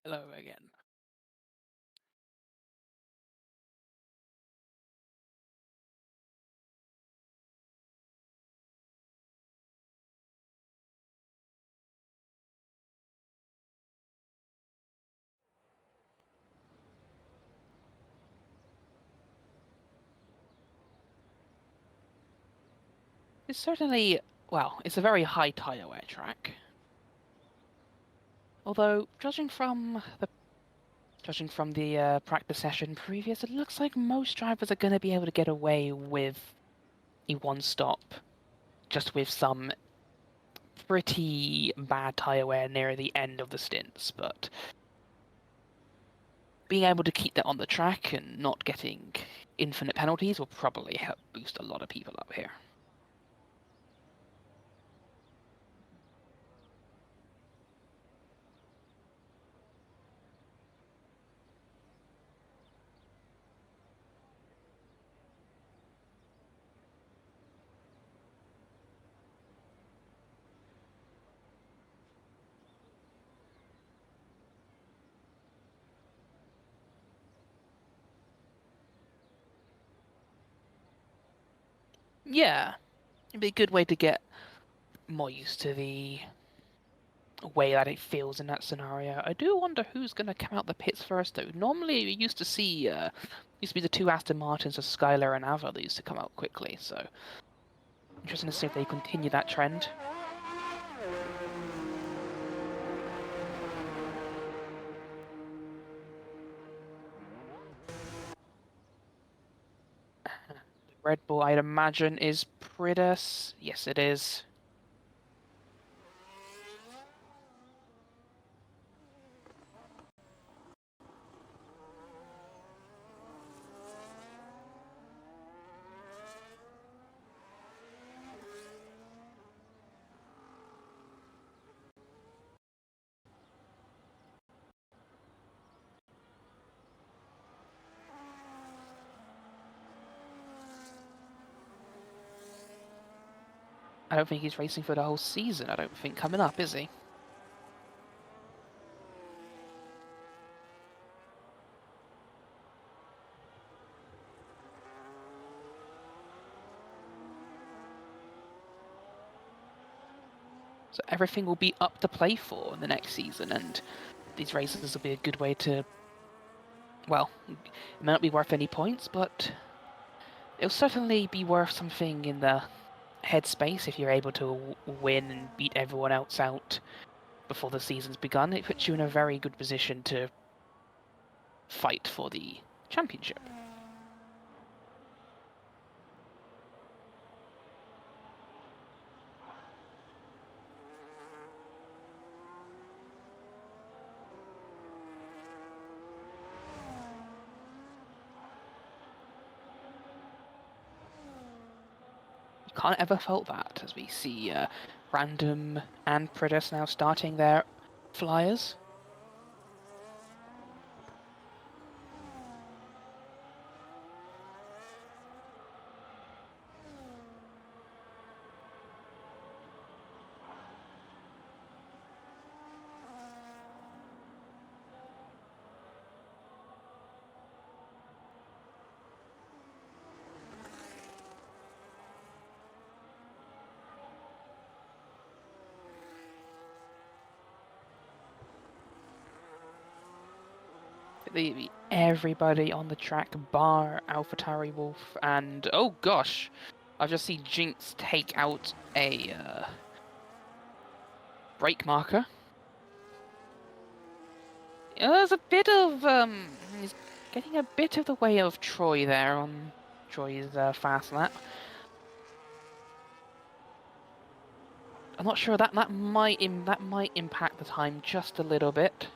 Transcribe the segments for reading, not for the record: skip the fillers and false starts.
Hello again. It's certainly, well, it's a very high tire wear track. Although, judging from the practice session previous, it looks like most drivers are going to be able to get away with a one stop, just with some pretty bad tire wear near the end of the stints. But being able to keep that on the track and not getting infinite penalties will probably help boost a lot of people up here. Yeah, it'd be a good way to get more used to the way that it feels in that scenario. I do wonder who's going to come out the pits first, though. Normally, we used to see, used to be the two Aston Martins of Skylar and Ava that used to come out quickly. So interesting to see if they continue that trend. The Red Bull, I'd imagine, is Prius. Yes, it is. I don't think he's racing for the whole season. I don't think coming up, is he? So everything will be up to play for in the next season, and these races will be a good way to, well, it may not be worth any points, but it'll certainly be worth something in the headspace if you're able to win and beat everyone else out before the season's begun. It puts you in a very good position to fight for the championship. You can't ever fault that, as we see Random and Priddus now starting their flyers. Everybody on the track, bar AlphaTauri Wolf, and oh gosh, I've just seen Jinx take out a brake marker. There's a bit of he's getting a bit of the way of Troy there on Troy's fast lap. I'm not sure that might impact the time just a little bit.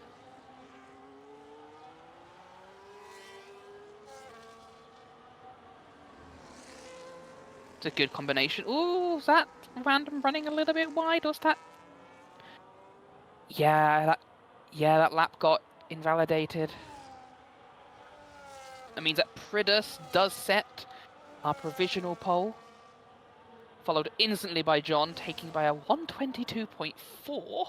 It's a good combination. Ooh, is that Random running a little bit wide? Was that? Yeah, that lap got invalidated. That means that Pridus does set our provisional pole, followed instantly by John, taking by a 122.4.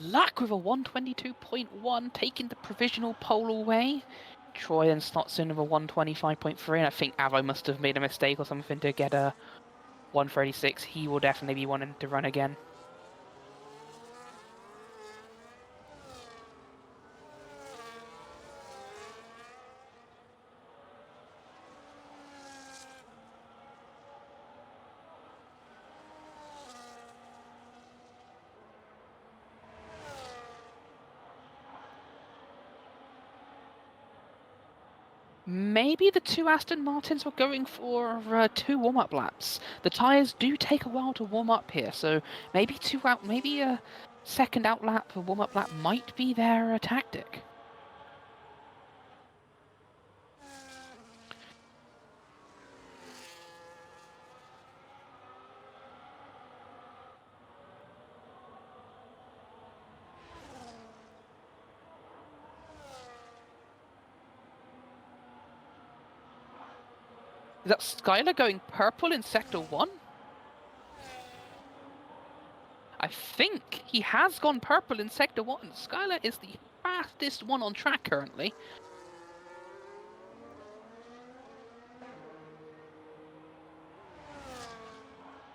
Luck with a 122.1, taking the provisional pole away. Troy and slots in with a 125.3, and I think Avo must have made a mistake or something to get a 136. He will definitely be wanting to run again. Maybe the two Aston Martins were going for 2 warm-up laps. The tyres do take a while to warm up here, so maybe maybe a second out lap, a warm-up lap might be their tactic. Is that Skylar going purple in Sector 1? I think he has gone purple in Sector 1. Skylar is the fastest one on track currently.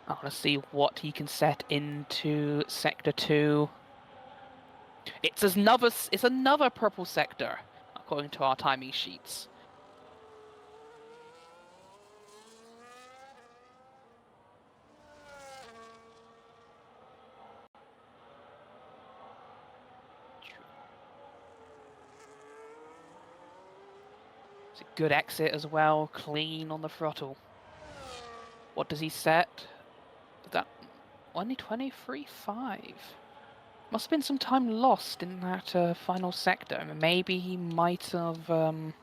I want to see what he can set into Sector 2. It's another purple sector, according to our timing sheets. It's a good exit as well, clean on the throttle. What does he set? Is that only 23.5? Must have been some time lost in that final sector. Maybe he might have gone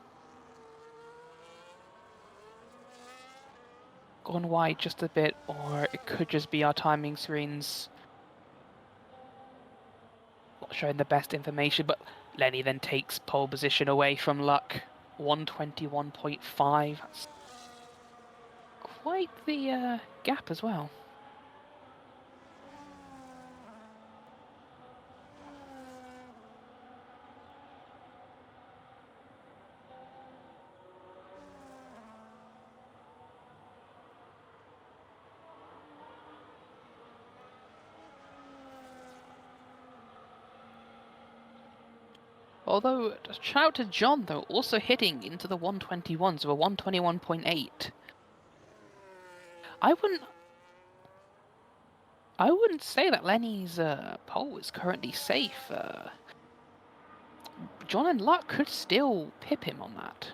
wide just a bit, or it could just be our timing screens not showing the best information. But Lenny then takes pole position away from Luck. 121.5. That's quite the gap as well. Although, shout out to John though, also hitting into the 121s with a 121.8. I wouldn't say that Lenny's pole is currently safe. John and Luck could still pip him on that.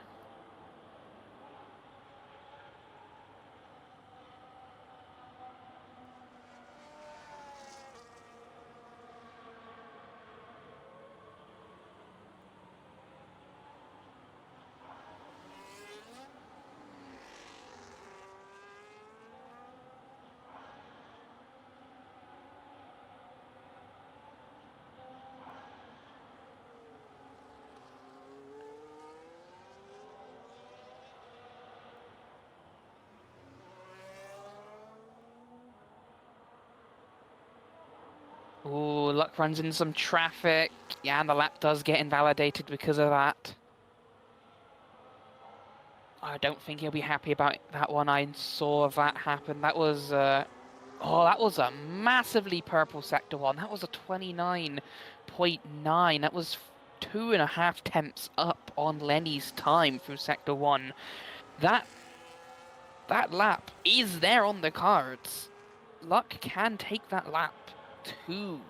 Ooh, Luck runs into some traffic. Yeah, and the lap does get invalidated because of that. I don't think he'll be happy about that one. I saw that happen. That was that was a massively purple sector one. That was a 29.9. That was 2.5 tenths up on Lenny's time through sector 1. That lap is there on the cards. Luck can take that lap to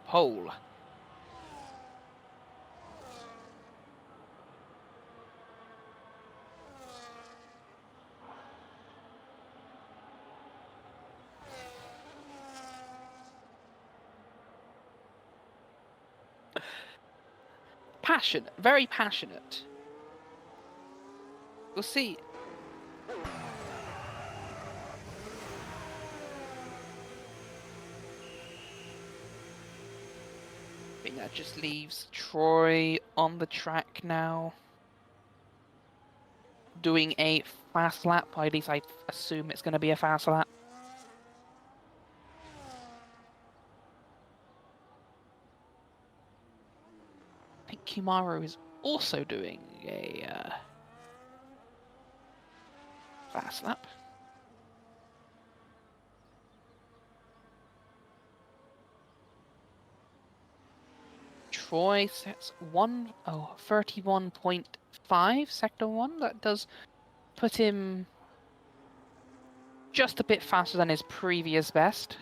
pole. Passionate, very passionate. We'll see. I think that just leaves Troy on the track now, doing a fast lap. At least I assume it's going to be a fast lap. Kimaru is also doing a fast lap. Troy sets 31.5 sector 1. That does put him just a bit faster than his previous best.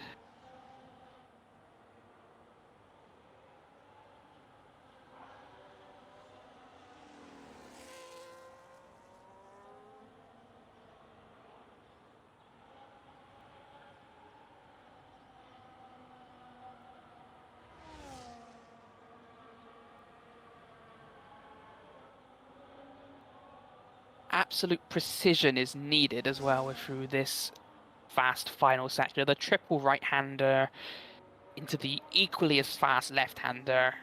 Absolute precision is needed as well through this fast final sector. The triple right-hander into the equally as fast left-hander.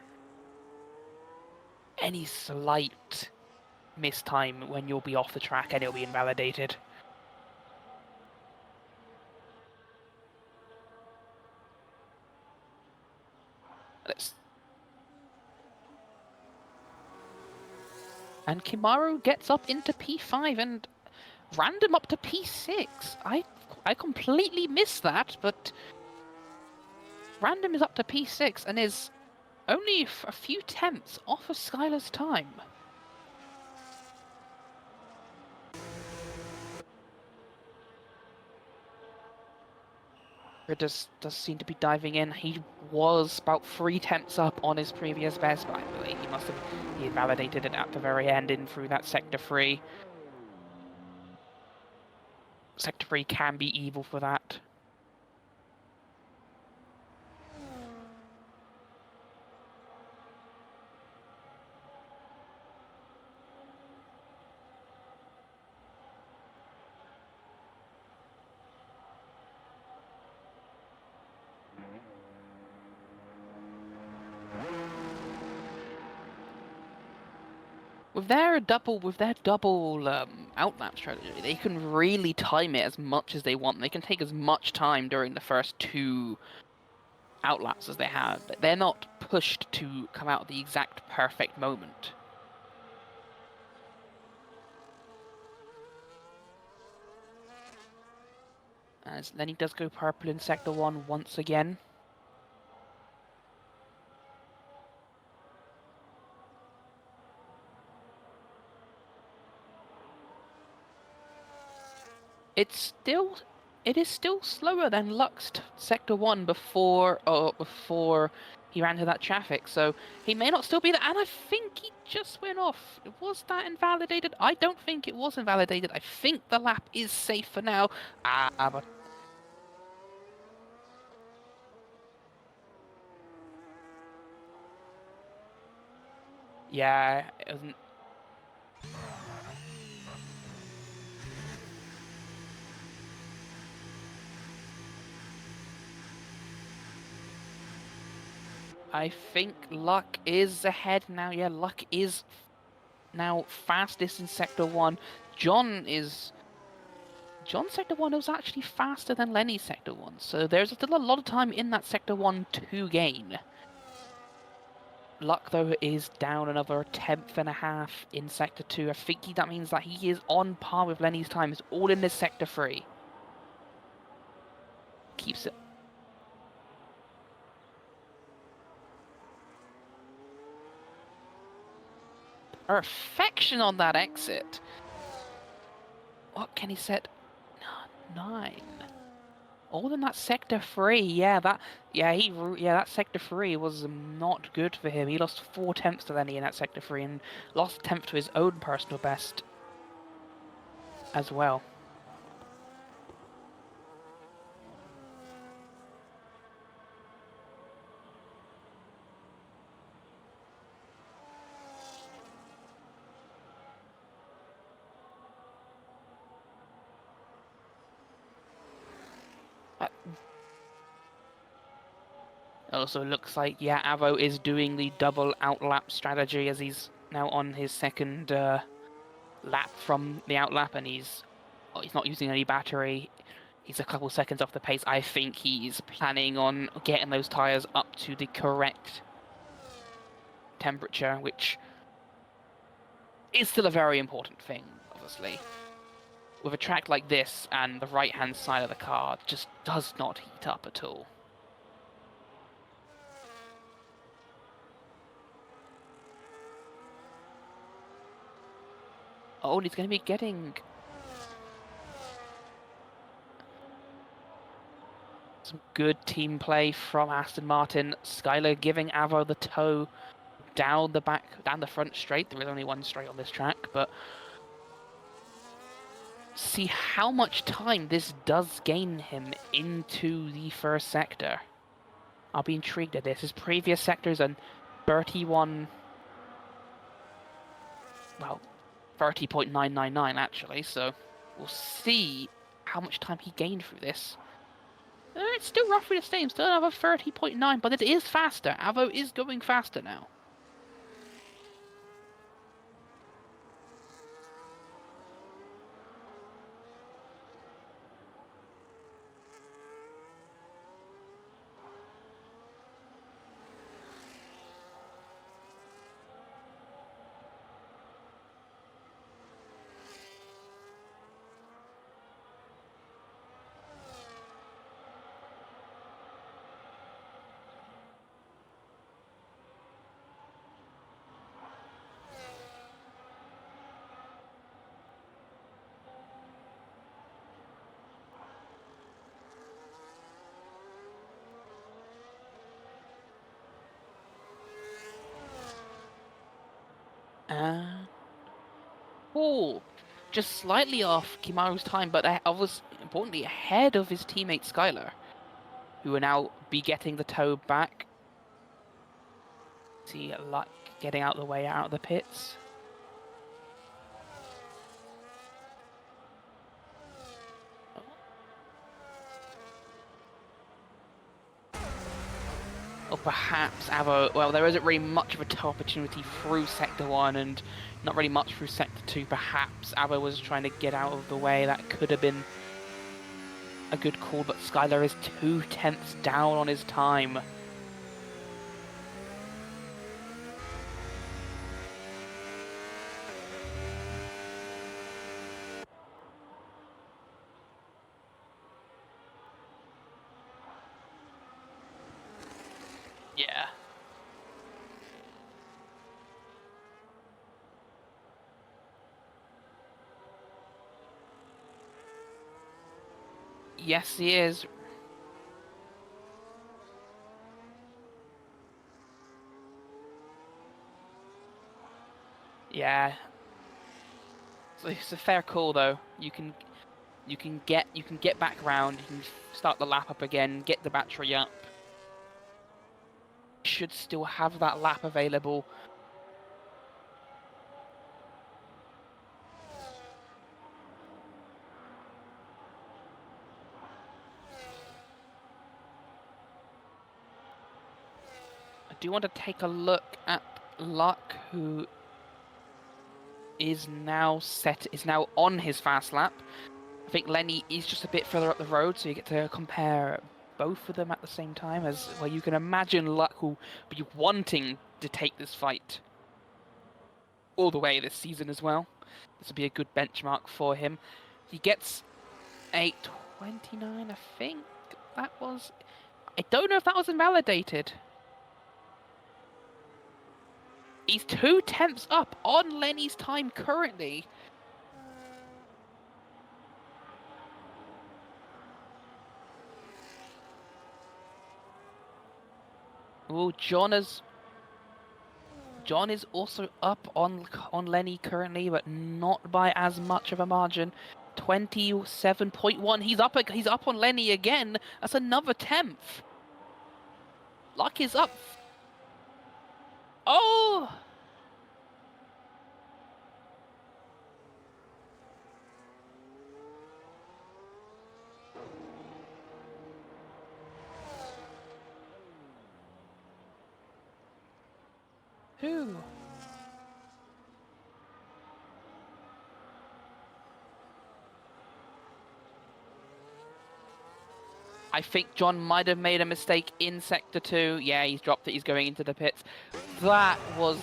Any slight mistime when you'll be off the track and it'll be invalidated. And Kimaru gets up into P5 and Random up to P6. I completely missed that, but Random is up to P6 and is only a few tenths off of Skylar's time. It does seem to be diving in. He was about 3 tenths up on his previous best, but I believe he validated it at the very end in through that sector 3. Sector 3 can be evil for that. With their double outlap strategy, they can really time it as much as they want. They can take as much time during the first 2 outlaps as they have. They're not pushed to come out at the exact perfect moment. As Lenny does go purple in Sector 1 once again. It is still slower than Lux Sector 1 before he ran into that traffic, so he may not still be there, and I think he just went off. Was that invalidated? I don't think it was invalidated. I think the lap is safe for now. But yeah, it wasn't. I think Luck is ahead now. Yeah, Luck is now fastest in Sector 1. John Sector 1 was actually faster than Lenny Sector 1, so there's still a lot of time in that Sector 1 to gain. Luck, though, is down another 10th.5 in Sector 2. I think that means that he is on par with Lenny's time. It's all in this Sector 3. Keeps it. Perfection on that exit. What can he set? 9. All in that Sector 3. Yeah, that Sector 3 was not good for him. He lost 4 tenths to Lenny in that Sector 3 and lost a tenth to his own personal best as well. Also looks like, yeah, Avo is doing the double outlap strategy as he's now on his second lap from the outlap, and he's not using any battery. He's a couple seconds off the pace. I think he's planning on getting those tyres up to the correct temperature, which is still a very important thing, obviously. With a track like this and the right-hand side of the car just does not heat up at all. Oh, and he's going to be getting some good team play from Aston Martin. Skyler giving Avo the toe down the front straight. There is only one straight on this track, but see how much time this does gain him into the first sector. I'll be intrigued at this. His previous sectors and 31, well, 30.999 actually, so we'll see how much time he gained through this. It's still roughly the same, still another 30.9, but it is faster. Avo is going faster now. Oh, just slightly off Kimaru's time, but I was importantly ahead of his teammate Skyler, who will now be getting the toe back. See, like getting out of the way out of the pits. Or perhaps Avo, well, there isn't really much of a toe opportunity through Sector 1 and not really much through Sector 2. Perhaps Avo was trying to get out of the way. That could have been a good call, but Skyler is 2/10 down on his time. Yeah. Yes, he is. Yeah. So it's a fair call though. You can get back round, you can start the lap up again, get the battery up. Should still have that lap available. I do want to take a look at Luck, who is now on his fast lap. I think Lenny is just a bit further up the road, so you get to compare both of them at the same time. As well, you can imagine Luck will be wanting to take this fight all the way this season as well. This will be a good benchmark for him. He gets a 29, I think that was. I don't know if that was invalidated. He's 2/10 up on Lenny's time currently. Oh, John is also up on Lenny currently, but not by as much of a margin. 27.1. He's up on Lenny again. That's another 10th. Luck is up. Oh! Who? I think John might have made a mistake in Sector 2. Yeah, he's dropped it. He's going into the pits. That was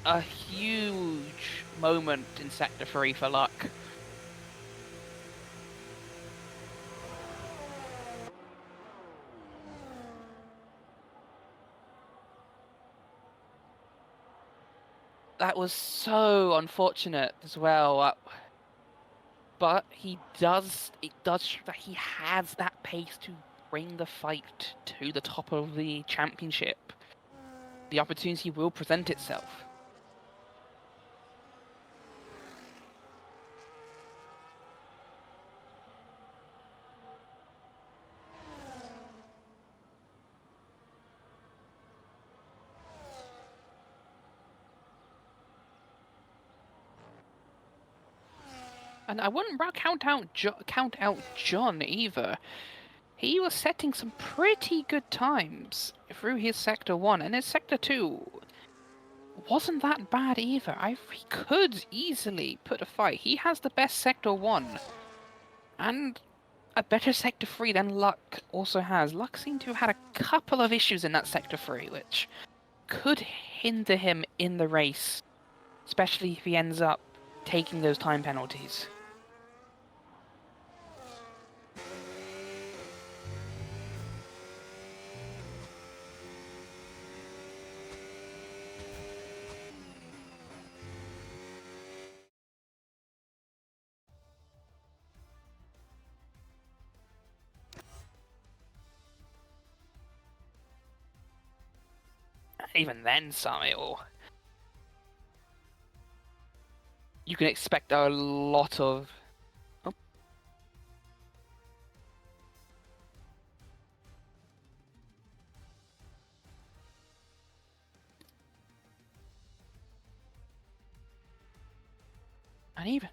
a huge moment in Sector 3 for Luck. That was so unfortunate as well. But it does show that he has that pace to bring the fight to the top of the championship. The opportunity will present itself. And I wouldn't count out John either. He was setting some pretty good times through his Sector 1, and his Sector 2 wasn't that bad either. He could easily put a fight. He has the best Sector 1, and a better Sector 3 than Luck also has. Luck seemed to have had a couple of issues in that Sector 3, which could hinder him in the race, especially if he ends up taking those time penalties. Even then, Samuel, you can expect a lot of. Oh. And even.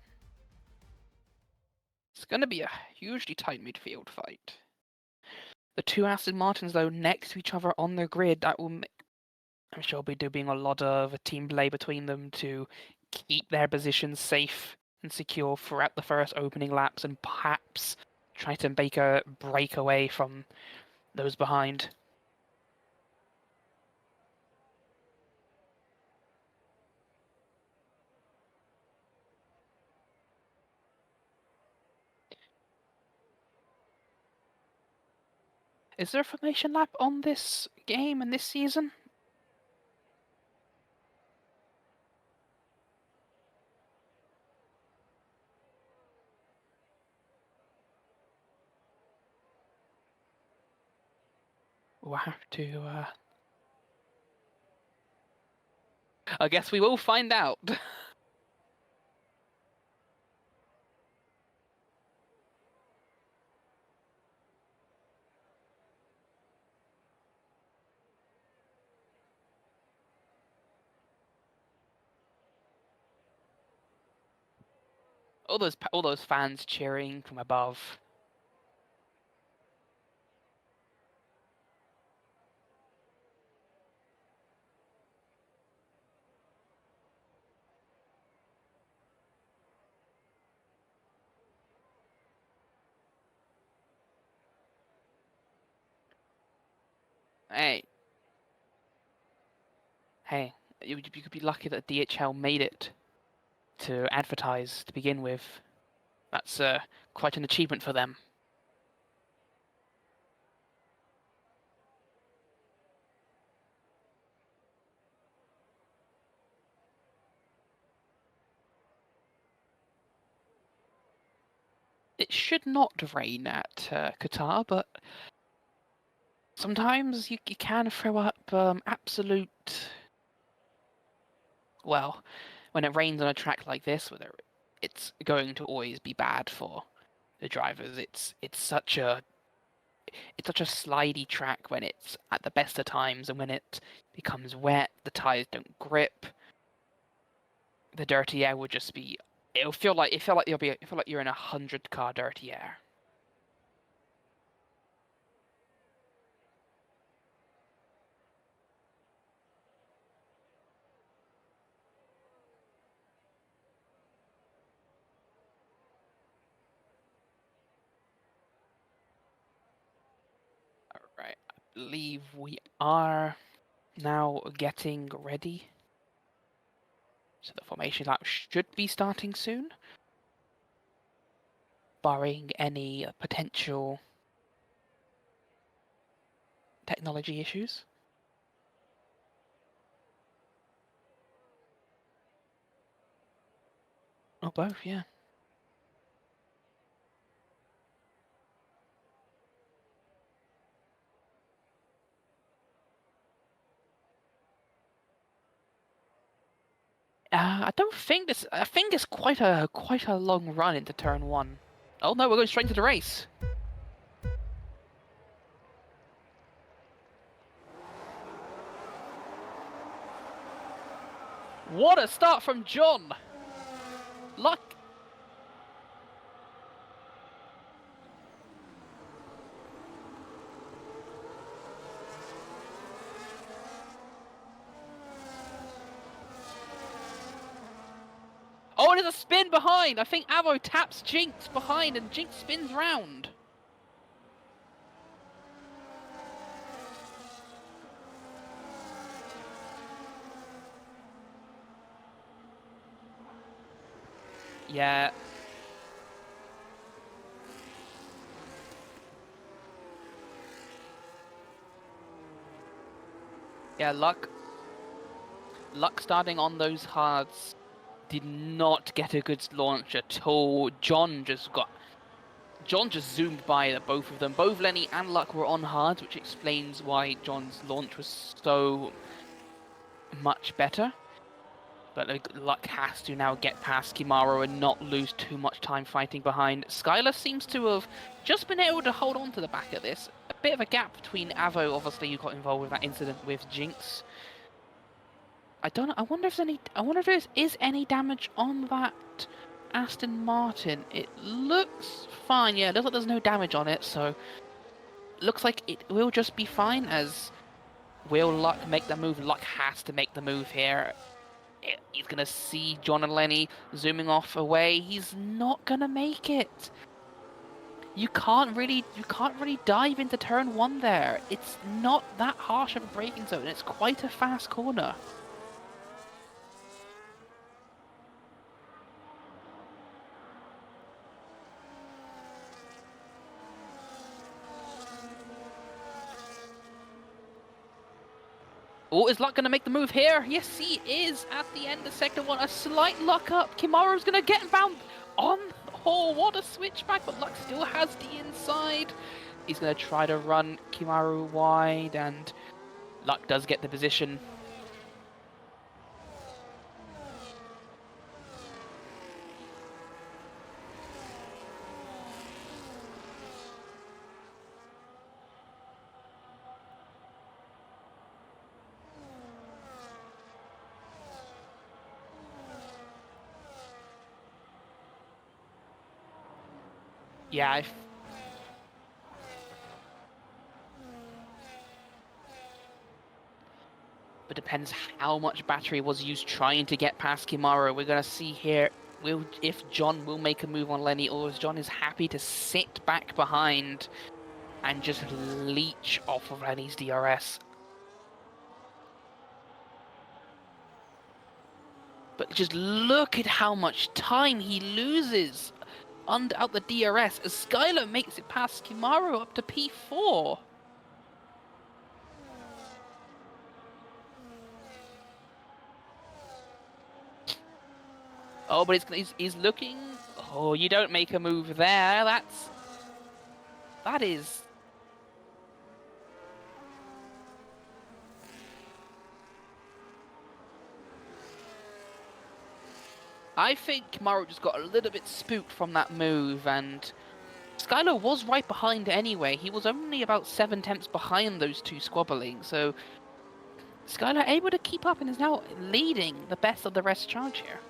It's going to be a hugely tight midfield fight. The two Aston Martins, though, next to each other on the grid, that will. I'm sure be doing a lot of team play between them to keep their positions safe and secure throughout the first opening laps and perhaps try to make a breakaway from those behind. Is there a formation lap on this game and this season? We'll have to. I guess we will find out. all those fans cheering from above. Hey, hey, you could be lucky that DHL made it to advertise to begin with. That's quite an achievement for them. It should not rain at Qatar, but sometimes you can throw up absolute. Well, when it rains on a track like this, it's going to always be bad for the drivers. It's such a slidey track when it's at the best of times, and when it becomes wet, the tires don't grip. The dirty air would just be. It'll feel like you're in 100-car dirty air. believe we are now getting ready. So the formation lap should be starting soon, barring any potential technology issues. Oh, both, yeah. I don't think this. I think it's quite a long run into turn one. Oh no, we're going straight into the race. What a start from John! Luck. Oh, there's a spin behind! I think Avo taps Jinx behind and Jinx spins round. Yeah. Yeah, Luck starting on those hards did not get a good launch at all. John just zoomed by both of them. Both Lenny and Luck were on hards, which explains why John's launch was so much better. But Luck has to now get past Kimaro and not lose too much time fighting behind. Skylar seems to have just been able to hold on to the back of this. A bit of a gap between Avo, obviously, who got involved with that incident with Jinx. I don't know. I wonder if there is any damage on that Aston Martin. It looks fine. Yeah, it looks like there's no damage on it, so looks like it will just be fine. As will Luck make the move? Luck has to make the move here. He's gonna see John and Lenny zooming off away. He's not gonna make it. You can't really dive into turn one there. It's not that harsh of a braking zone. It's quite a fast corner. Oh, is Luck going to make the move here? Yes, he is at the end of sector one. A slight luck up. Kimaru's going to get bound on. Oh, what a switchback, but Luck still has the inside. He's going to try to run Kimaru wide, and Luck does get the position. Yeah, but depends how much battery was used trying to get past Kimaru. We're going to see here if John will make a move on Lenny, or if John is happy to sit back behind and just leech off of Lenny's DRS. But just look at how much time he loses out the DRS as Skylar makes it past Kimaru up to P4. Oh, but he's looking. Oh, you don't make a move there. That is. I think Kimaru just got a little bit spooked from that move, and Skylar was right behind anyway. He was only about 7 tenths behind those two squabbling, so Skylar able to keep up and is now leading the best of the rest charge here.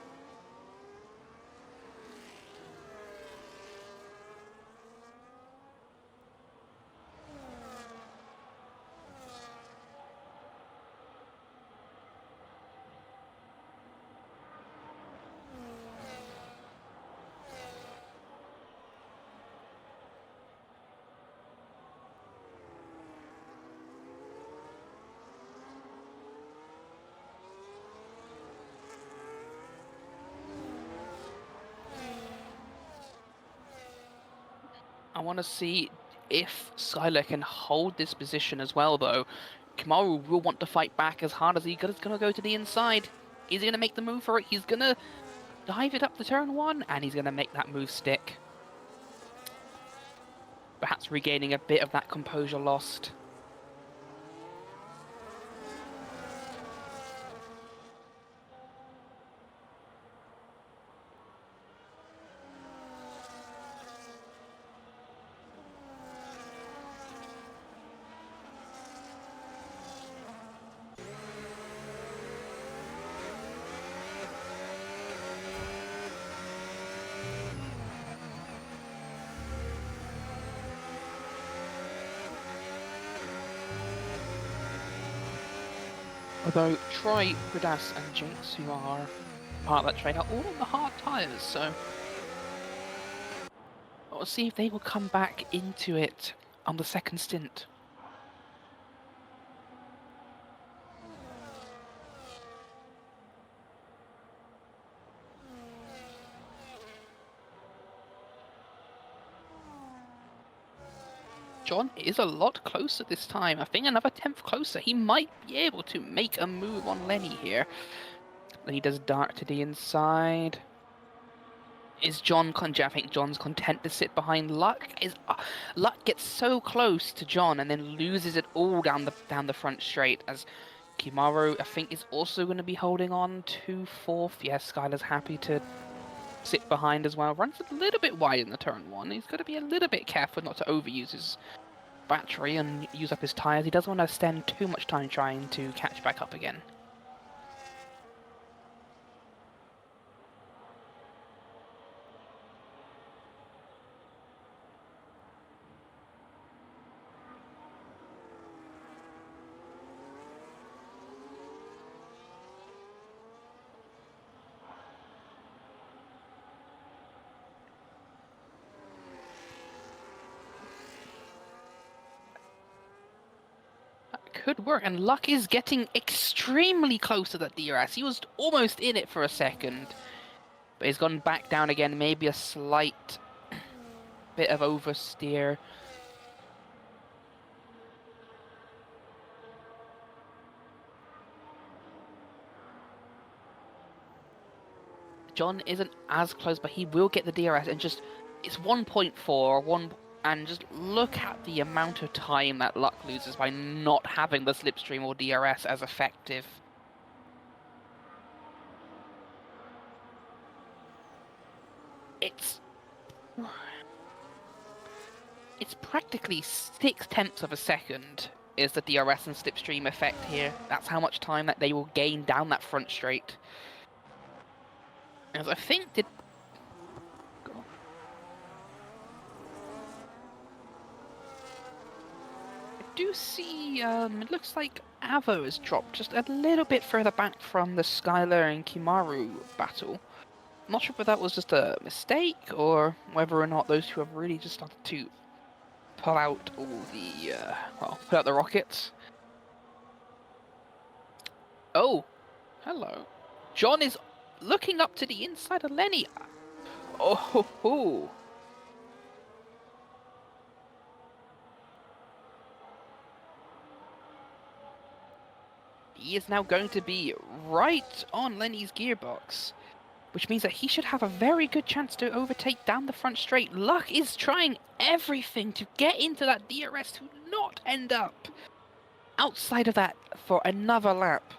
I want to see if Skylar can hold this position as well, though. Kamaru will want to fight back as hard as he's going to go to the inside. Is he going to make the move for it? He's going to dive it up to turn one, and he's going to make that move stick. Perhaps regaining a bit of that composure lost. Although Troy, Pradas, and Jinx, who are part of that trade, are all on the hard tyres, so we'll see if they will come back into it on the second stint. John is a lot closer this time. I think another 10th closer. He might be able to make a move on Lenny here. Lenny does dart to the inside. Is John I think John's content to sit behind Luck. Luck gets so close to John and then loses it all down the front straight as Kimaru I think is also going to be holding on to fourth. Yes, Skylar's happy to sit behind as well. Runs a little bit wide in the turn one. He's got to be a little bit careful not to overuse his battery and use up his tyres. He doesn't want to spend too much time trying to catch back up again. Could work, and Luck is getting extremely close to that DRS. He was almost in it for a second, but he's gone back down again. Maybe a slight bit of oversteer. John isn't as close, but he will get the DRS, and just it's 1.4, and just look at the amount of time that Luck loses by not having the slipstream or DRS as effective. It's practically 0.6 of a second is the DRS and slipstream effect here. That's how much time that they will gain down that front straight. As I think did. I do see. It looks like Avo has dropped just a little bit further back from the Skylar and Kimaru battle. I'm not sure if that was just a mistake or whether or not those two have really just started to pull out all the pull out the rockets. Oh, hello. John is looking up to the inside of Lenny. Oh ho ho. He is now going to be right on Lenny's gearbox, which means that he should have a very good chance to overtake down the front straight. Luck is trying everything to get into that DRS to not end up outside of that for another lap.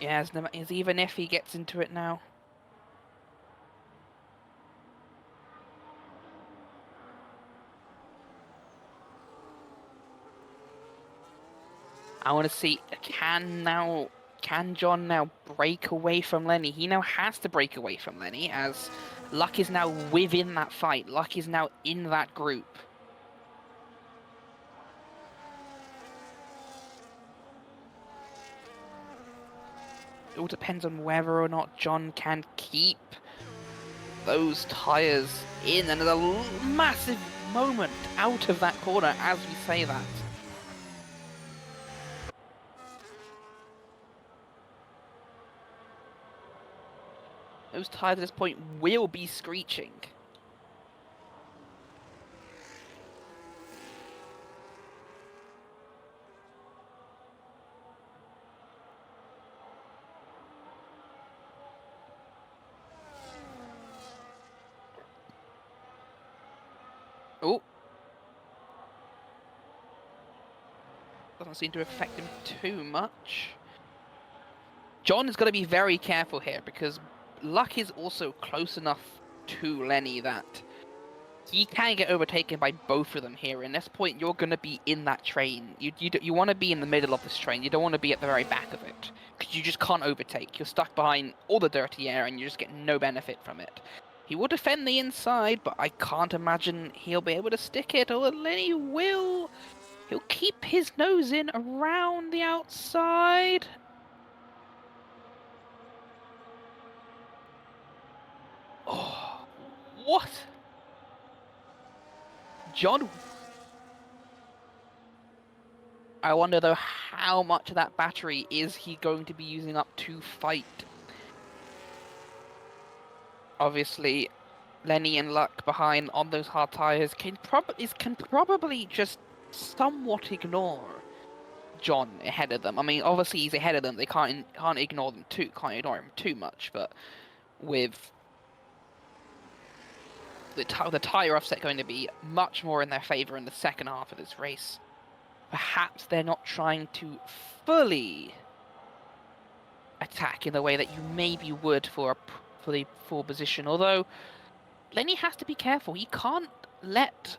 Yeah, as even if he gets into it now. I want to see, can John now break away from Lenny? He now has to break away from Lenny as Luck is now within that fight. Luck is now in that group. It all depends on whether or not John can keep those tyres in. And there's a massive moment out of that corner as we say that. those tires at this point will be screeching. Oh. Doesn't seem to affect him too much. John is going to be very careful here because Luck is also close enough to Lenny that he can get overtaken by both of them here. And at this point, you're going to be in that train. You want to be in the middle of this train. You don't want to be at the very back of it because you just can't overtake. You're stuck behind all the dirty air and you just get no benefit from it. He will defend the inside, but I can't imagine he'll be able to stick it. Or Lenny will. He'll keep his nose in around the outside. Oh, what? John. I wonder though how much of that battery is he going to be using up to fight? Obviously, Lenny and Luck behind on those hard tires can probably just somewhat ignore John ahead of them. I mean, obviously he's ahead of them. They can't ignore them can't ignore him too much. But with the tire offset going to be much more in their favor in the second half of this race, perhaps they're not trying to fully attack in the way that you maybe would for the full position. Although Lenny has to be careful. He can't let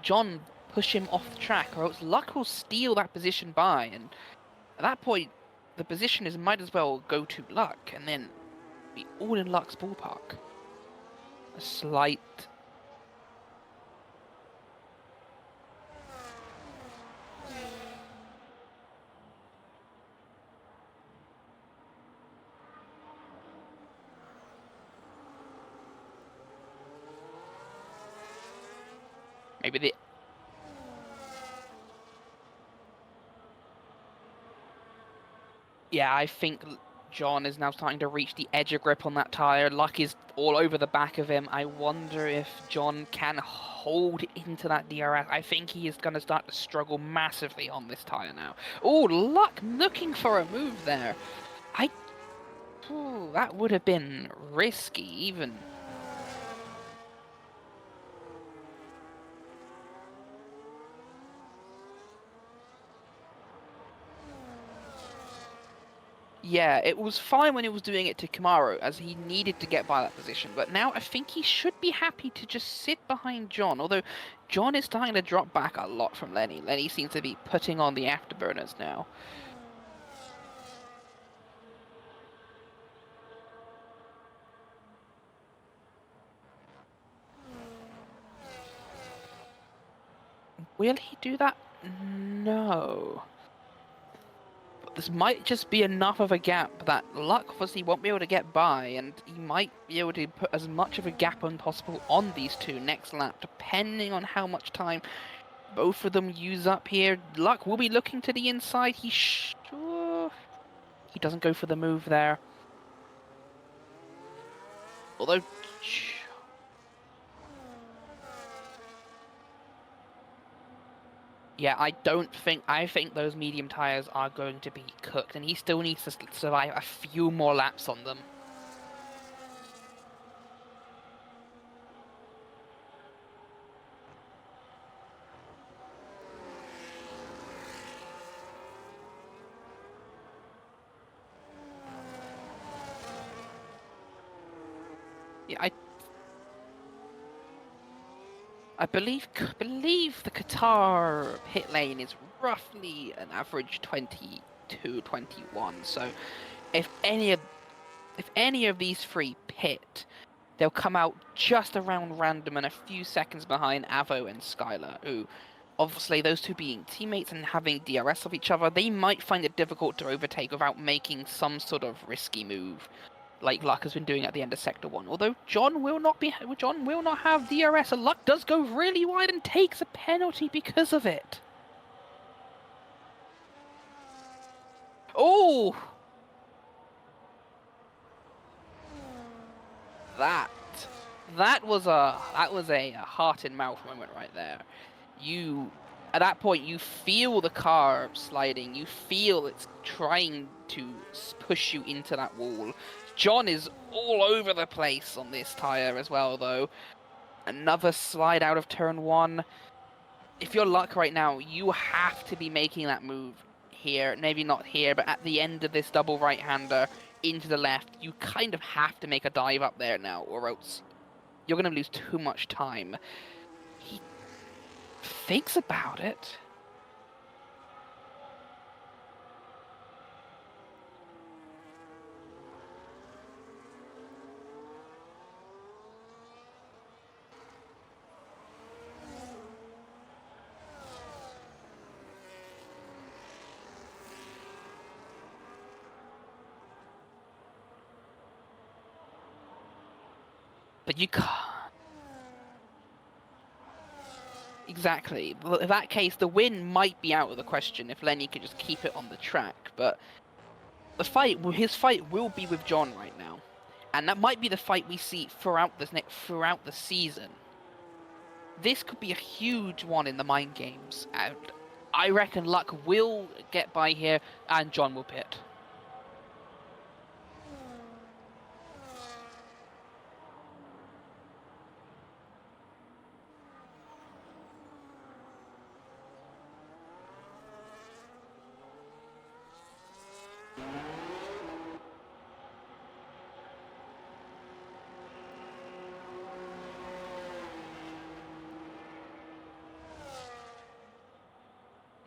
John push him off the track, or else Luck will steal that position by. And at that point, the position might as well go to Luck, and then be all in Luck's ballpark. A slight. Maybe the. Yeah, I think John is now starting to reach the edge of grip on that tire. Luck is all over the back of him. I wonder if John can hold into that DRS. I think he is going to start to struggle massively on this tire now. Oh, Luck looking for a move there. That would have been risky, even. Yeah, it was fine when he was doing it to Kamaru, as he needed to get by that position. But now I think he should be happy to just sit behind John, although John is starting to drop back a lot from Lenny. Lenny seems to be putting on the afterburners now. Will he do that? No. But this might just be enough of a gap that Luck obviously won't be able to get by, and he might be able to put as much of a gap as possible on these two next lap, depending on how much time both of them use up here. Luck will be looking to the inside. He doesn't go for the move there. Although... Yeah, I think those medium tires are going to be cooked, and he still needs to survive a few more laps on them. Yeah, I believe the Qatar pit lane is roughly an average 22, 21. So if any of these three pit, they'll come out just around random and a few seconds behind Avo and Skylar, who obviously those two being teammates and having DRS of each other, they might find it difficult to overtake without making some sort of risky move, like Luck has been doing at the end of Sector 1. Although John will not have DRS, and Luck does go really wide and takes a penalty because of it. Oh! that was a heart in mouth moment right there. You at that point you feel the car sliding. You feel it's trying to push you into that wall. John is all over the place on this tire as well, though. Another slide out of turn one. If you're luck right now, you have to be making that move here. Maybe not here, but at the end of this double right-hander into the left, you kind of have to make a dive up there now, or else you're going to lose too much time. He thinks about it. But you can't. Exactly. In that case, the win might be out of the question if Lenny can just keep it on the track. But his fight will be with John right now, and that might be the fight we see throughout the season. This could be a huge one in the mind games, and I reckon Luck will get by here, and John will pit.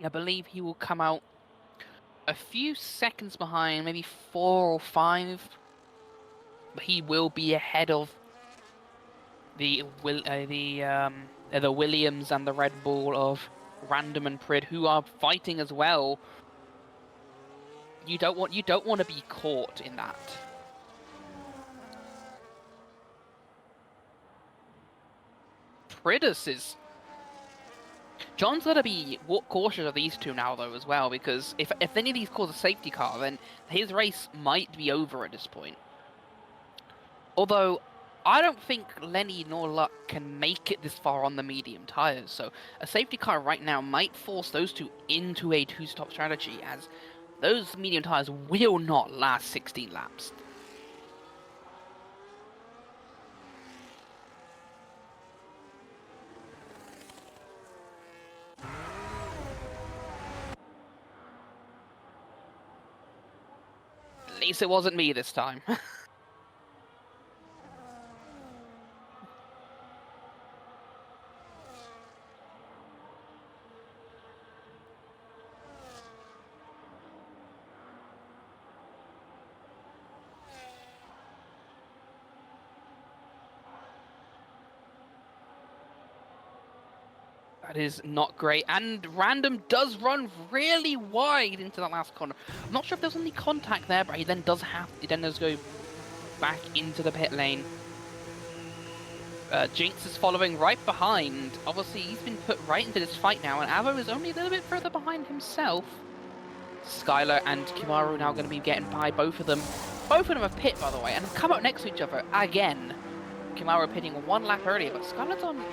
I believe he will come out a few seconds behind, maybe 4 or 5. But he will be ahead of the Williams and the Red Bull of Random and Prid, who are fighting as well. You don't want to be caught in that. Pridus is. John's got to be cautious of these two now, though, as well, because if any of these cause a safety car, then his race might be over at this point. Although, I don't think Lenny nor Luck can make it this far on the medium tyres, so a safety car right now might force those two into a two-stop strategy, as those medium tyres will not last 16 laps. At least it wasn't me this time. That is not great. And Random does run really wide into that last corner. I'm not sure if there's any contact there, but he then does go back into the pit lane. Jinx is following right behind. Obviously, he's been put right into this fight now, and Avo is only a little bit further behind himself. Skylar and Kimaru now going to be getting by both of them. Both of them have pit, by the way, and have come up next to each other again. Kimaru pitting 1 lap earlier, but Skylar's on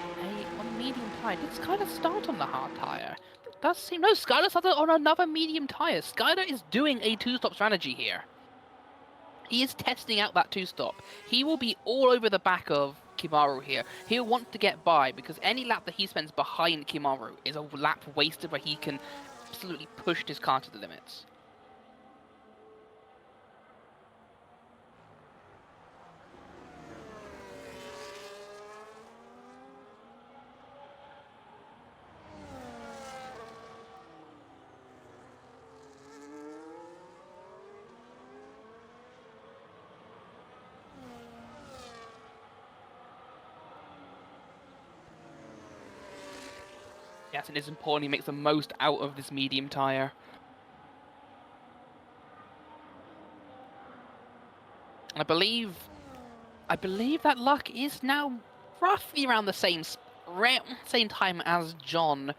medium tyre. Did Skylar start on the hard tyre? It does seem... No, Skylar started on another medium tyre. Skylar is doing a two-stop strategy here. He is testing out that two-stop. He will be all over the back of Kimaru here. He'll want to get by, because any lap that he spends behind Kimaru is a lap wasted where he can absolutely push his car to the limits. Yes, it is important he makes the most out of this medium tyre. I believe that Luck is now roughly around the same time as John.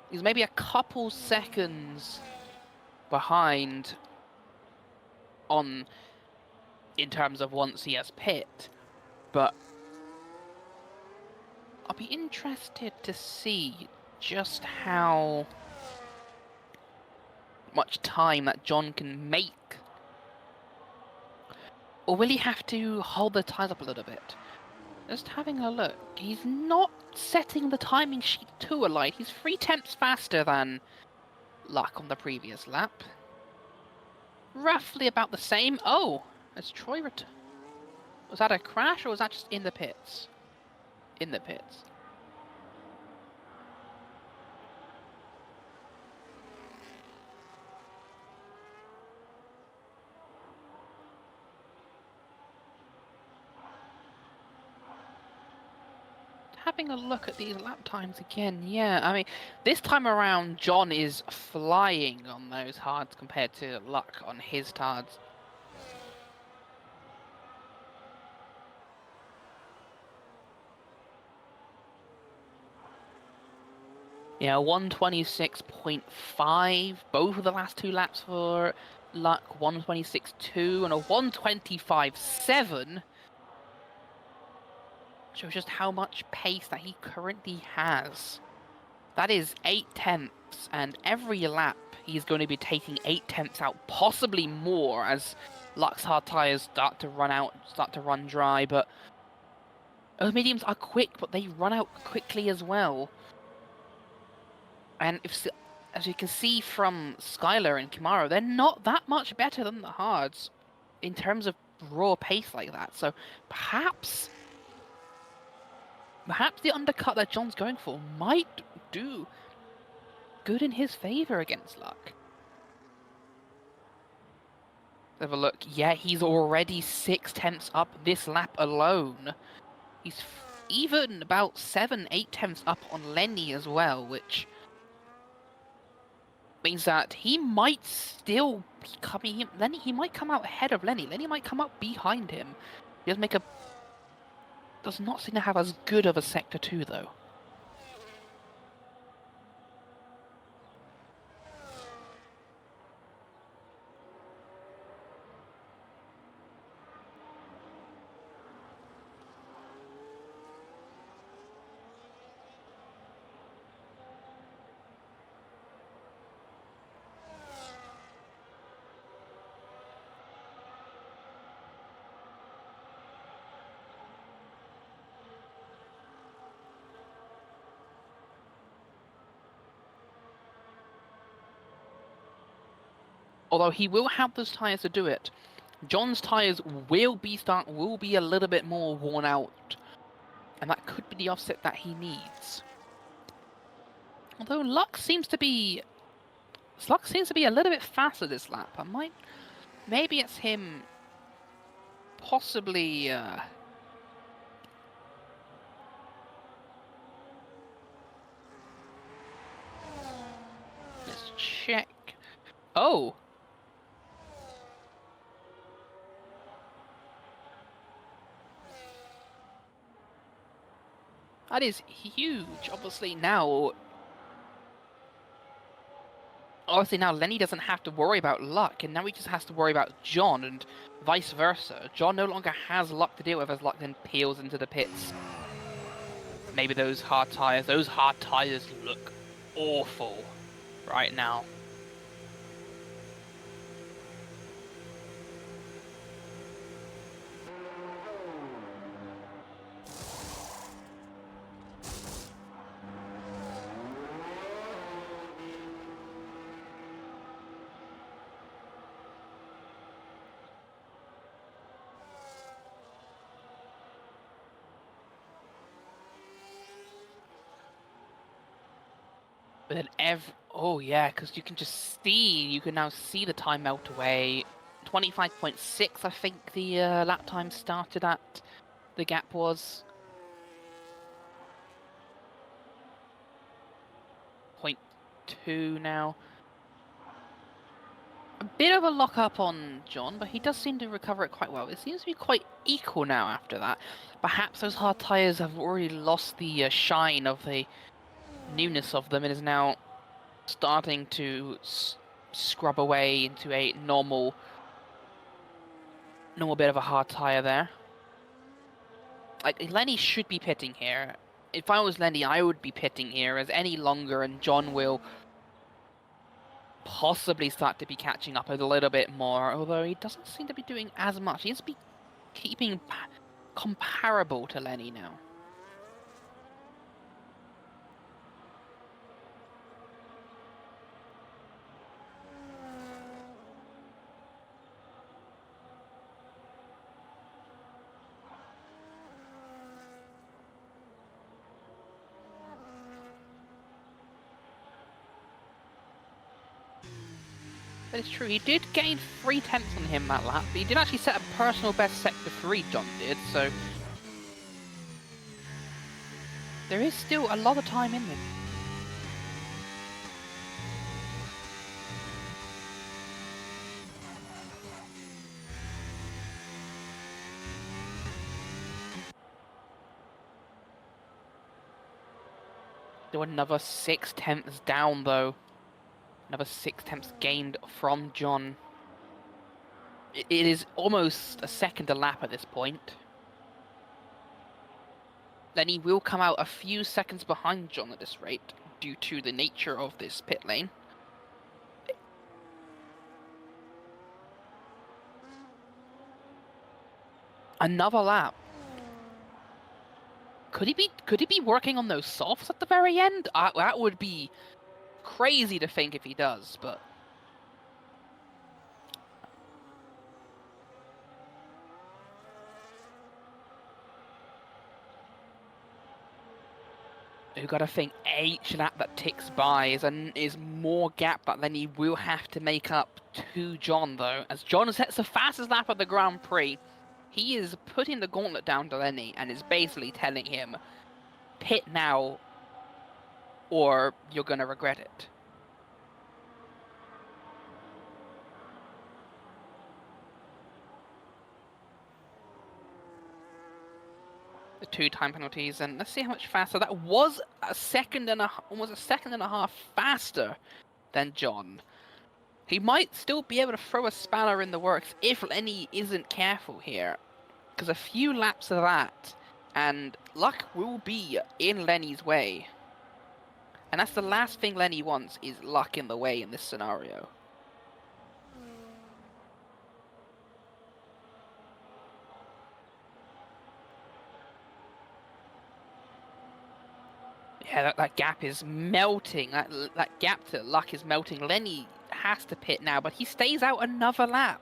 He's maybe a couple seconds behind in terms of once he has pit. but I'll be interested to see just how much time that John can make. Or will he have to hold the tires up a little bit? Just having a look, he's not setting the timing sheet too alight. He's 3/10 faster than Luck on the previous lap. Roughly about the same. Oh, as Troy was that a crash or was that just in the pits? In the pits. Having a look at these lap times again, yeah, I mean, this time around, John is flying on those hards compared to Luck on his hards. Yeah, 126.5, both of the last two laps for Luck, 126.2 and a 125.7. Shows just how much pace that he currently has. That is 8/10, and every lap he's going to be taking 8/10 out, possibly more, as Luck's hard tires start to run out, start to run dry. But those mediums are quick, but they run out quickly as well. And as you can see from Skylar and Kimaro, they're not that much better than the hards in terms of raw pace like that. So perhaps the undercut that John's going for might do good in his favor against Luck. Have a look. Yeah, he's already 6/10 up this lap alone. He's even about 7-8 up on Lenny as well, which means that he might still be coming in. Lenny, he might come out ahead of Lenny. Lenny might come out behind him. He does not seem to have as good of a sector 2 though. Although he will have those tires to do it. John's tires will be a little bit more worn out, and that could be the offset that he needs. Although Luck seems to be a little bit faster this lap. Maybe it's him possibly let's check. Oh, that is huge. Obviously now Lenny doesn't have to worry about Luck, and now he just has to worry about John, and vice versa. John no longer has Luck to deal with as Luck then peels into the pits. Maybe those hard tires look awful right now. But then oh yeah, because you can now see the time melt away. 25.6, I think the lap time started at. The gap was 0.2 now. A bit of a lock up on John, but he does seem to recover it quite well. It seems to be quite equal now after that. Perhaps those hard tyres have already lost the shine of the newness of them and is now starting to scrub away into a normal bit of a hard tyre there. like Lenny should be pitting here. If I was Lenny, I would be pitting here, as any longer and John will possibly start to be catching up a little bit more, although he doesn't seem to be doing as much. He seems to be keeping comparable to Lenny now. That is true. He did gain 3/10 on him that lap, but he did actually set a personal best sector 3, John did, so there is still a lot of time in this. Still another 6/10 down, though. Another 6/10 gained from John. It is almost a second a lap at this point. Then he will come out a few seconds behind John at this rate, due to the nature of this pit lane. Another lap. Could he be working on those softs at the very end? That would be crazy to think if he does, but you gotta think each lap that ticks by is more gap that then he will have to make up to John, though. As John sets the fastest lap of the Grand Prix, he is putting the gauntlet down to Lenny and is basically telling him, pit now or you're gonna regret it. The 2 time penalties, and let's see how much faster. That was almost a second and a half faster than John. He might still be able to throw a spanner in the works if Lenny isn't careful here, because a few laps of that, and luck will be in Lenny's way. And that's the last thing Lenny wants, is luck in the way in this scenario. Yeah, that gap is melting. That gap to luck is melting. Lenny has to pit now, but he stays out another lap.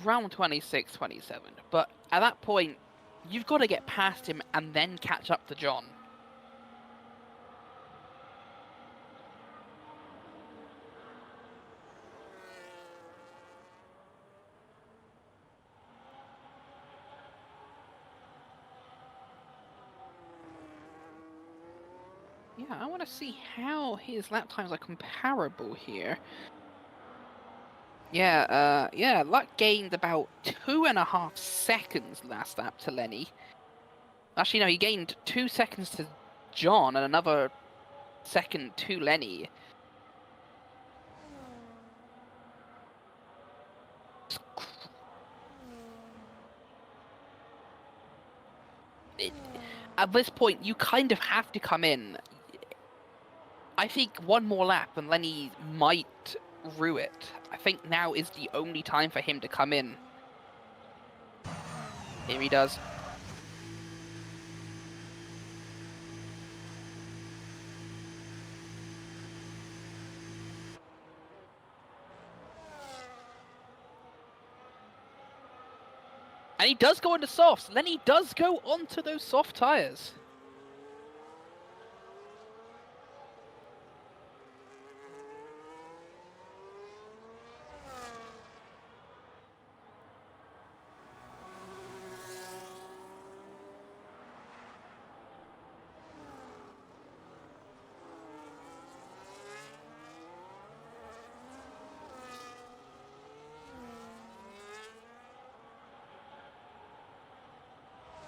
Round 26, 27. But at that point, you've got to get past him and then catch up to John. Yeah, I want to see how his lap times are comparable here. Yeah, Luck gained about 2.5 seconds last lap to Lenny. Actually, no, he gained 2 seconds to John and another second to Lenny. At this point, you kind of have to come in. I think one more lap and Lenny might rue it. I think now is the only time for him to come in. Here he does. And he does go into softs. Lenny does go onto those soft tyres.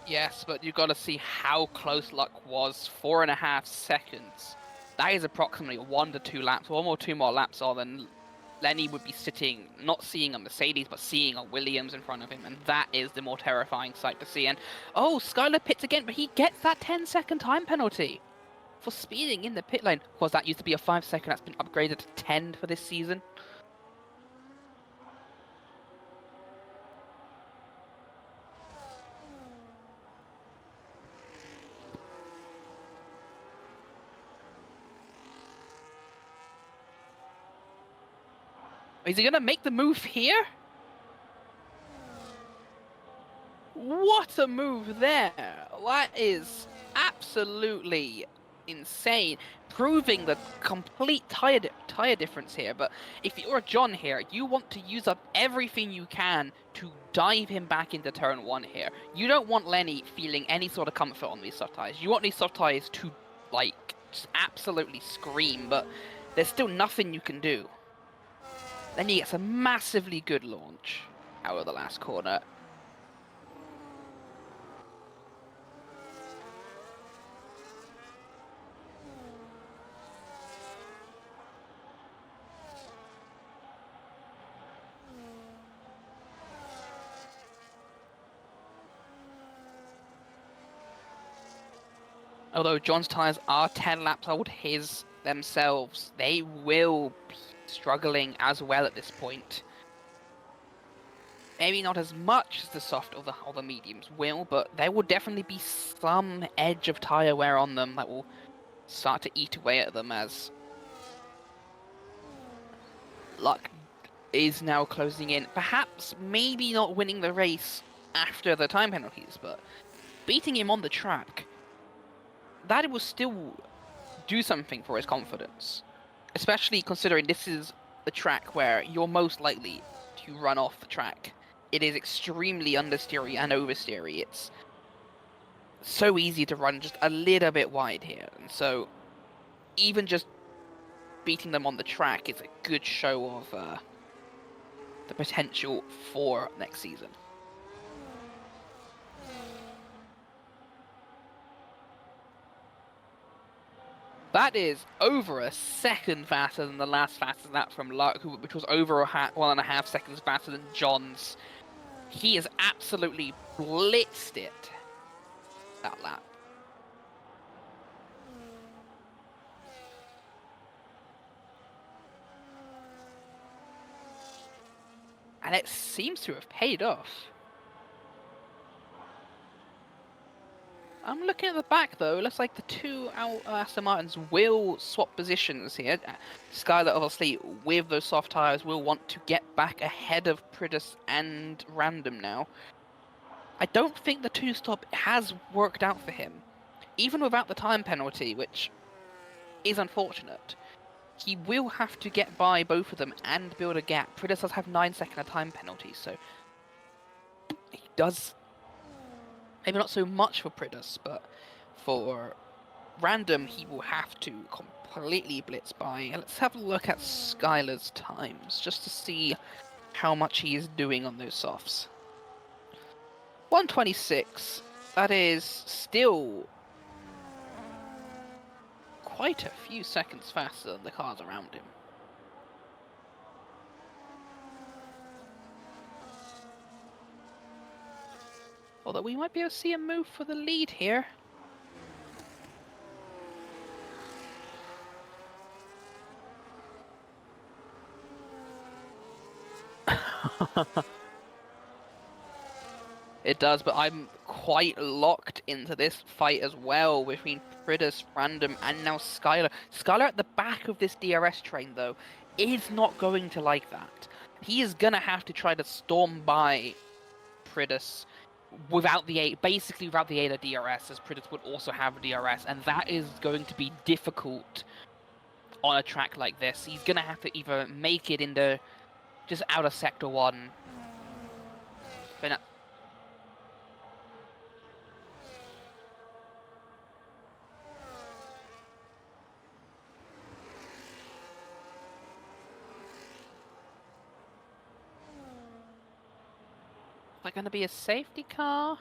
Yes, but you got to see how close luck was. 4.5 seconds. That is approximately 1 to 2 laps. 1 or 2 more laps on, then Lenny would be sitting, not seeing a Mercedes, but seeing a Williams in front of him, and that is the more terrifying sight to see. And oh, Skyler pits again, but he gets that 10-second time penalty for speeding in the pit lane. Of course, that used to be a 5 second. That's been upgraded to 10 for this season. Is he gonna make the move here? What a move there! That is absolutely insane, proving the complete tire difference here. But if you're John here, you want to use up everything you can to dive him back into turn one here. You don't want Lenny feeling any sort of comfort on these soft tires. You want these soft tires to, like, just absolutely scream, but there's still nothing you can do. Then he gets a massively good launch out of the last corner. Although John's tyres are 10 laps old, his themselves, they will be struggling as well at this point. Maybe not as much as the soft or the mediums will, but there will definitely be some edge of tyre wear on them that will start to eat away at them as luck is now closing in. Perhaps maybe not winning the race after the time penalties, but beating him on the track, that will still do something for his confidence. Especially considering this is a track where you're most likely to run off the track. It is extremely understeery and oversteery. It's so easy to run just a little bit wide here. And so even just beating them on the track is a good show of the potential for next season. That is over a second faster than the last fastest lap from Luck, which was over 1.5 seconds faster than John's. He has absolutely blitzed it that lap. And it seems to have paid off. I'm looking at the back though. It looks like the two Aston Martins will swap positions here. Skyler, obviously, with those soft tyres, will want to get back ahead of Pridus and Random now. I don't think the two-stop has worked out for him. Even without the time penalty, which is unfortunate, he will have to get by both of them and build a gap. Pridus does have 9-second time penalty, so he does. Maybe not so much for Pridus, but for Random, he will have to completely blitz by. Let's have a look at Skyler's times, just to see how much he is doing on those softs. 126. That is still quite a few seconds faster than the cars around him. Although we might be able to see a move for the lead here. It does, but I'm quite locked into this fight as well between Pridus, Random, and now Skyler. Skyler at the back of this DRS train, though, is not going to like that. He is going to have to try to storm by Pridus without the aid, basically without the aid of DRS, as Pridus would also have DRS, and that is going to be difficult on a track like this. He's going to have to either make it into just out of Sector 1. But is that going to be a safety car?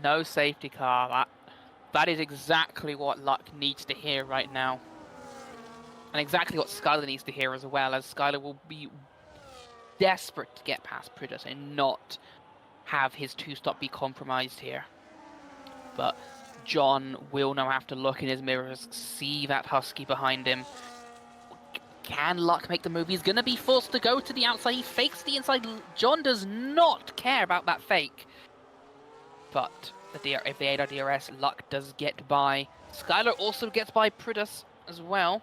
No safety car. That is exactly what Luck needs to hear right now. And exactly what Skylar needs to hear as well, as Skylar will be desperate to get past Pridus and not have his two-stop be compromised here. But John will now have to look in his mirrors, see that Husky behind him. Can Luck make the move? He's going to be forced to go to the outside. He fakes the inside. John does not care about that fake. But if the 8 DRS, Luck does get by. Skylar also gets by Pridus as well.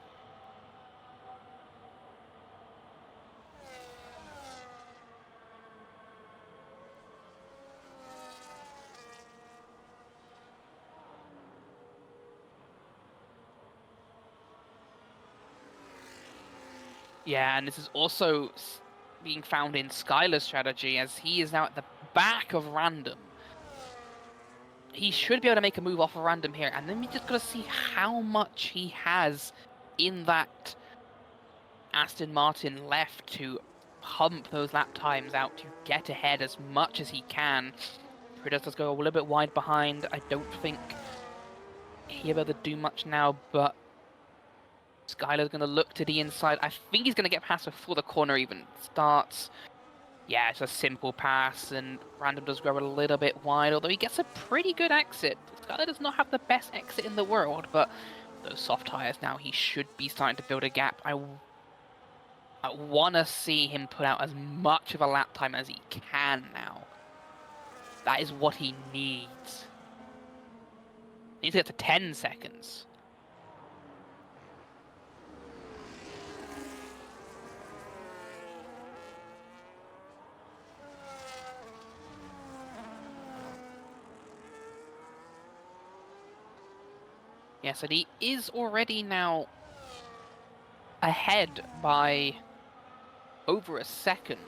Yeah, and this is also being found in Skylar's strategy, as he is now at the back of Random. He should be able to make a move off of Random here, and then we just gotta see how much he has in that Aston Martin left to pump those lap times out to get ahead as much as he can. Pridus does go a little bit wide behind. I don't think he'll be able to do much now, but Skylar's going to look to the inside. I think he's going to get past before the corner even starts. Yeah, it's a simple pass, and Random does go a little bit wide, although he gets a pretty good exit. Skylar does not have the best exit in the world, but those soft tyres now, he should be starting to build a gap. I want to see him put out as much of a lap time as he can now. That is what he needs. He needs to get to 10 seconds. Yes, and he is already now ahead by over a second.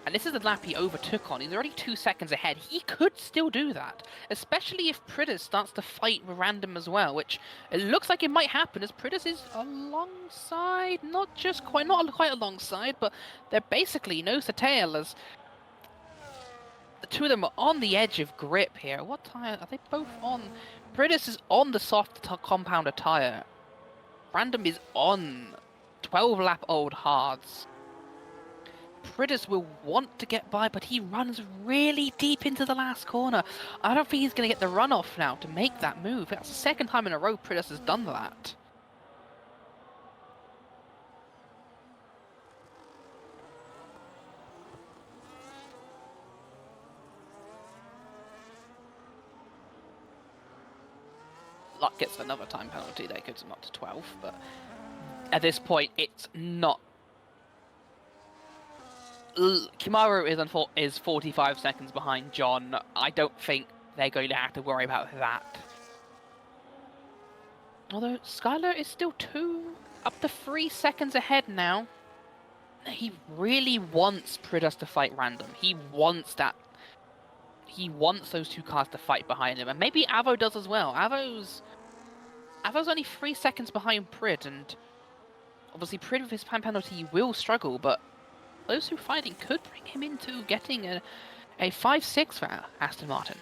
And this is the lap he overtook on. He's already 2 seconds ahead. He could still do that, especially if Pridus starts to fight with Random as well, which it looks like it might happen as Pridus is alongside, not quite alongside, but they're basically nose to tail as the two of them are on the edge of grip here. What tire are they both on? Pridus is on the soft compounder tire. Random is on 12 lap old hards. Pridus will want to get by, but he runs really deep into the last corner. I don't think he's going to get the runoff now to make that move. That's the second time in a row Pridus has done that. Luck gets another time penalty. That gives him up to 12, but at this point, it's not. Kimaru is 45 seconds behind John. I don't think they're going to have to worry about that. Although Skylar is still up to 3 seconds ahead now. He really wants Pridus to fight Random. He wants that. He wants those two cars to fight behind him, and maybe Avo does as well. Avo's only 3 seconds behind Prid, and obviously Prid with his time penalty will struggle, but those two fighting could bring him into getting a 5-6 for Aston Martin.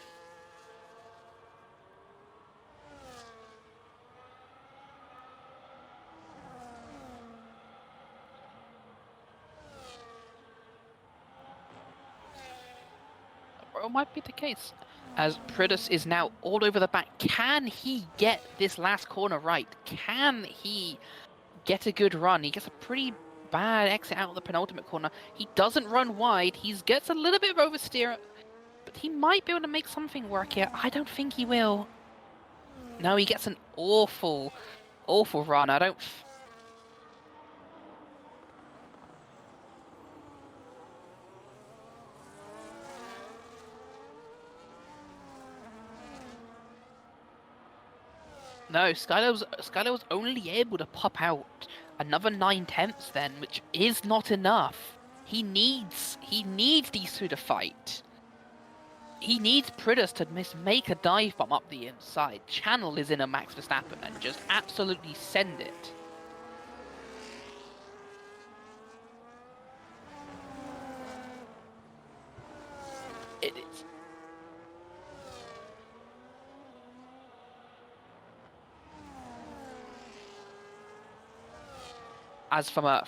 Or it might be the case, as Pridus is now all over the back. Can he get this last corner right? Can he get a good run? He gets a pretty bad exit out of the penultimate corner. He doesn't run wide. He gets a little bit of oversteer, but he might be able to make something work here. I don't think he will. No, he gets an awful run. I don't... No, Skylar was only able to pop out another 9/10 then, which is not enough. He needs these two to fight. He needs Pridus to make a dive bomb up the inside. Channel is in a Max Verstappen and just absolutely send it. It is. as from a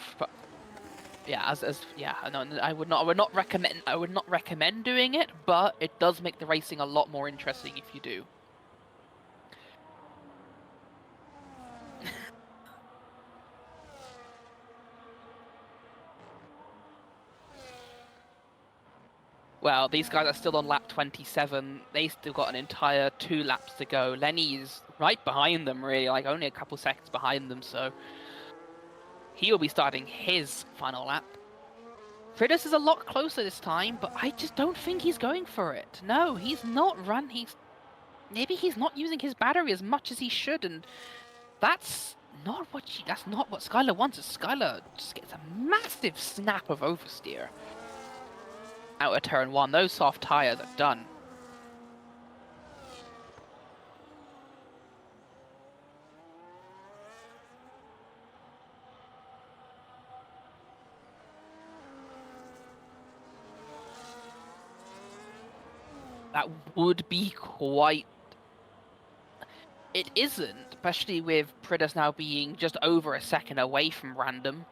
yeah, as yeah, no, I would not recommend doing it, but it does make the racing a lot more interesting if you do. Well, these guys are still on lap 27. They still got an entire 2 laps to go. Lenny's right behind them, really, like only a couple seconds behind them, so he'll be starting his final lap. Fridus is a lot closer this time, but I just don't think he's going for it. No, he's not maybe he's not using his battery as much as he should, and that's that's not what Skylar wants. Skylar just gets a massive snap of oversteer out of turn 1. Those soft tires are done. That would be quite. It isn't, especially with Pridus now being just over a second away from random.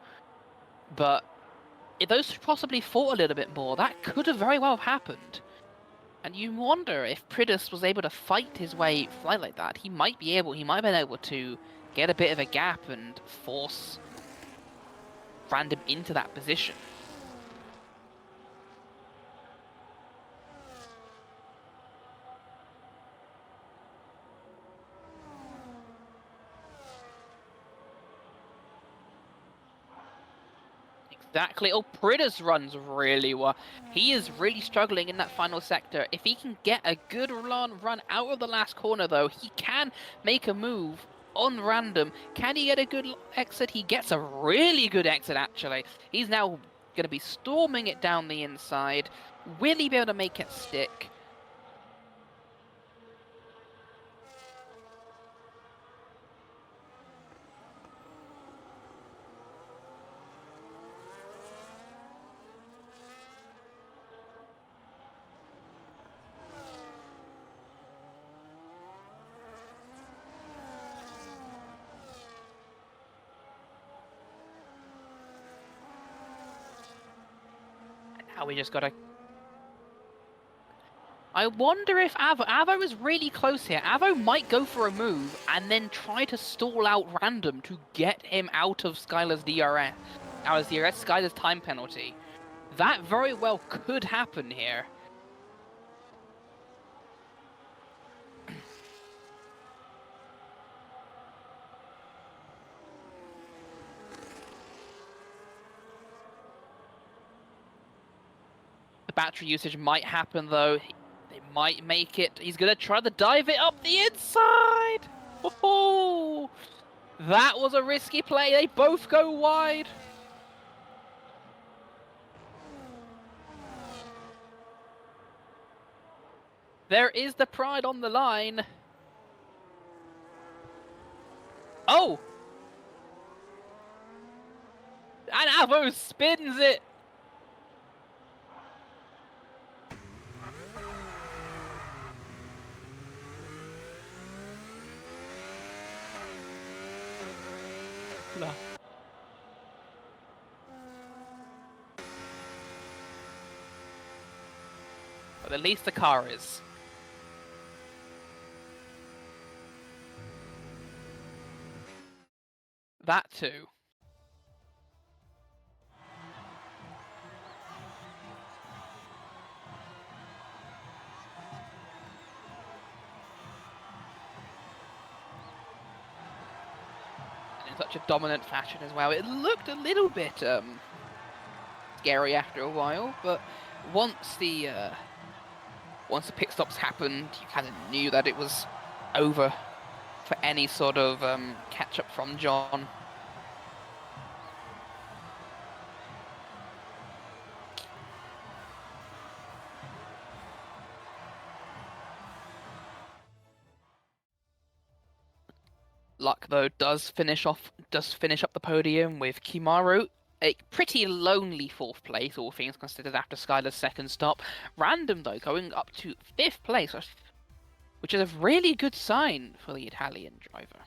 But if those possibly fought a little bit more, that could have very well happened. And you wonder if Pridus was able to fight his way, fly like that. He might have been able to get a bit of a gap and force random into that position. Exactly. Oh, Pridus runs really well. He is really struggling in that final sector. If he can get a good run out of the last corner, though, he can make a move on random. Can he get a good exit? He gets a really good exit, actually. He's now going to be storming it down the inside. Will he be able to make it stick? Now we just got to. I wonder if Avo is really close here. Avo might go for a move and then try to stall out random to get him out of Skylar's DRS. Out of DRS, Skylar's time penalty. That very well could happen here. The battery usage might happen though. They might make it. He's gonna try to dive it up the inside. Oh, that was a risky play. They both go wide. There is the pride on the line. Oh! And Avo spins it. No. But at least the car is. That too. In such a dominant fashion as well. It looked a little bit scary after a while, but once the pit stops happened, you kind of knew that it was over for any sort of catch up from John. Luck though does finish up the podium with Kimaru, a pretty lonely 4th place, all things considered, after Skylar's second stop. Random though going up to 5th place, which is a really good sign for the Italian driver.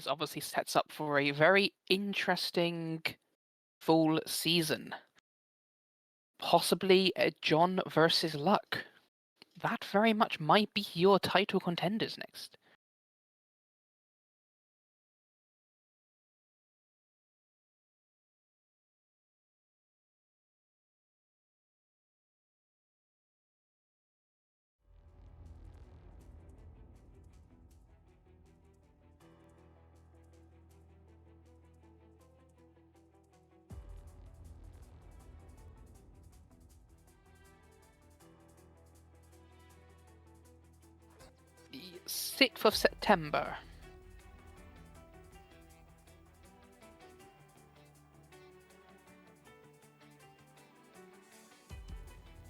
this obviously sets up for a very interesting full season. Possibly John versus Luck. That very much might be your title contenders next. The 6th of September.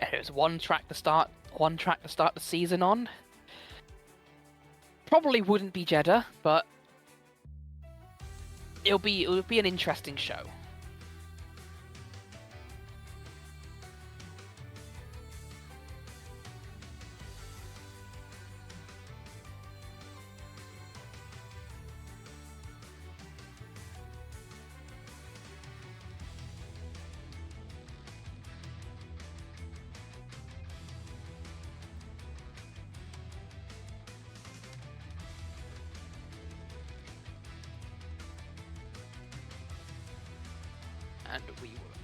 There's one track to start the season on. Probably wouldn't be Jeddah, but it'll be an interesting show. And we will